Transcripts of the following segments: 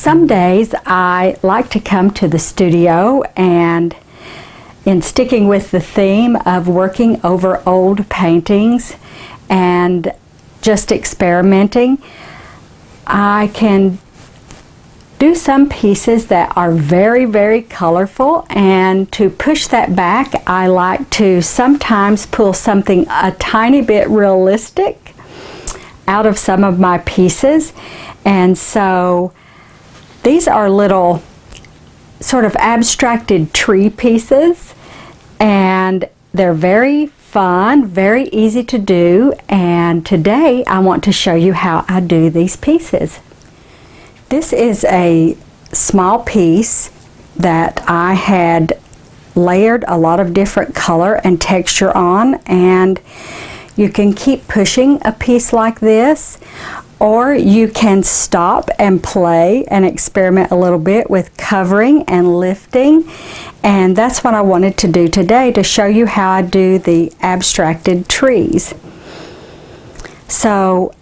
Some days I like to come to the studio, and in sticking with the theme of working over old paintings and just experimenting, I can do some pieces that are very, very colorful, and to push that back, I like to sometimes pull something a tiny bit realistic out of some of my pieces. And so these are little sort of abstracted tree pieces, and they're very fun, very easy to do, and today I want to show you how I do these pieces. This is a small piece that I had layered a lot of different color and texture on, and you can keep pushing a piece like this, or you can stop and play and experiment a little bit with covering and lifting. And that's what I wanted to do today, to show you how I do the abstracted trees. So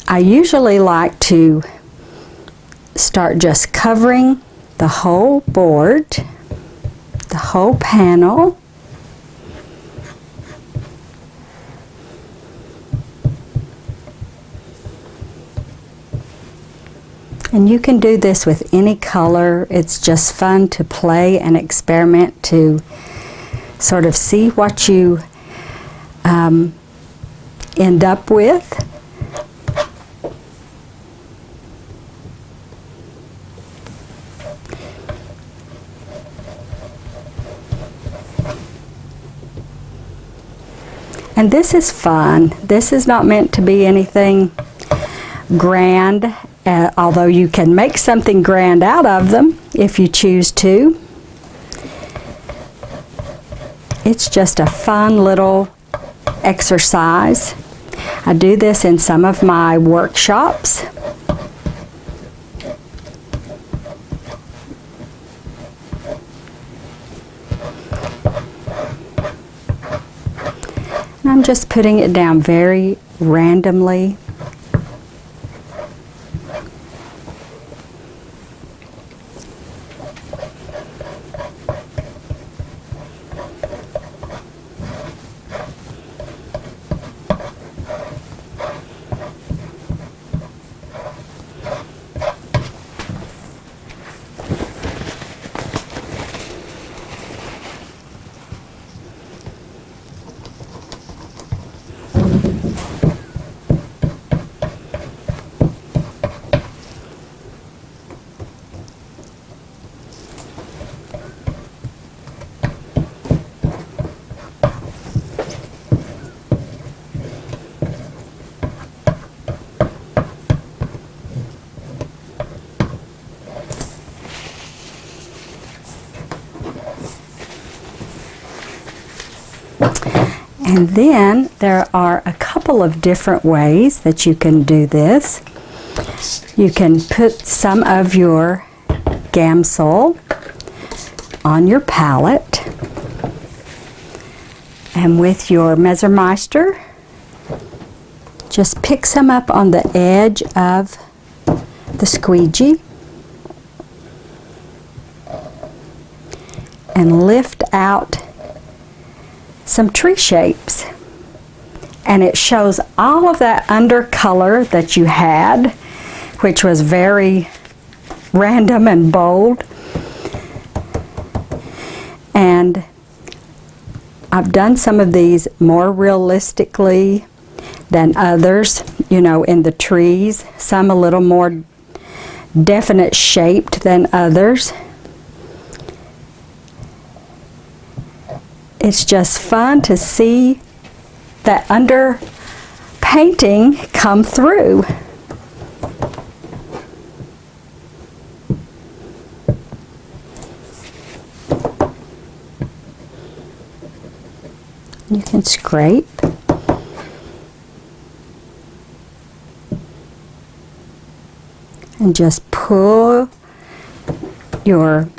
I usually like to start just covering the whole board, the whole panel. And you can do this with any color. It's just fun to play and experiment, to sort of see what you end up with. And this is fun. This is not meant to be anything grand, although you can make something grand out of them if you choose to. It's just a fun little exercise. I do this in some of my workshops. And I'm just putting it down very randomly. And then there are a couple of different ways that you can do this. You can put some of your Gamsol on your palette, and with your Messermeister, just pick some up on the edge of the squeegee and lift out some tree shapes, and it shows all of that undercolor that you had, which was very random and bold. And I've done some of these more realistically than others, you know, in the trees, some a little more definite shaped than others. It's just fun to see that under painting come through. You can scrape. And just pull your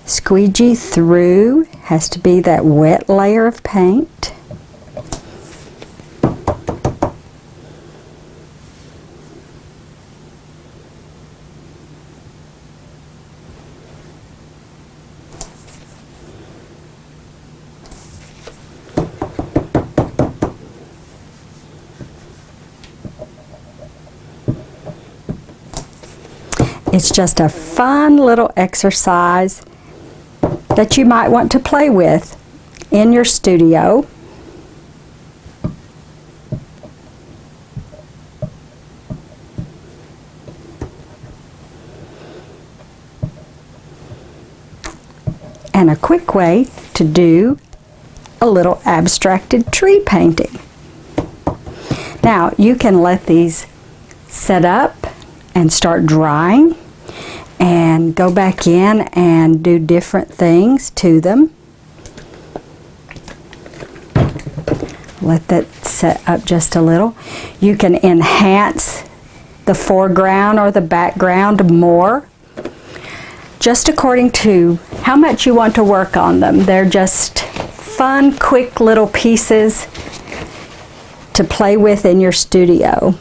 squeegee through. Has to be that wet layer of paint. It's just a fun little exercise that you might want to play with in your studio. And a quick way to do a little abstracted tree painting. Now you can let these set up and start drying and go back in and do different things to them. Let that set up just a little. You can enhance the foreground or the background more, just according to how much you want to work on them. They're just fun, quick little pieces to play with in your studio.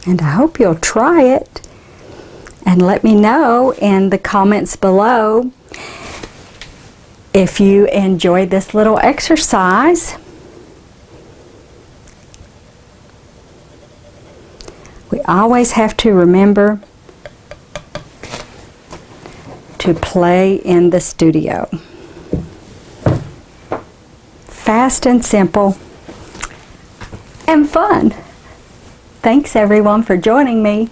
And I hope you'll try it and let me know in the comments below if you enjoyed this little exercise. We always have to remember to play in the studio. Fast and simple and fun. Thanks everyone for joining me.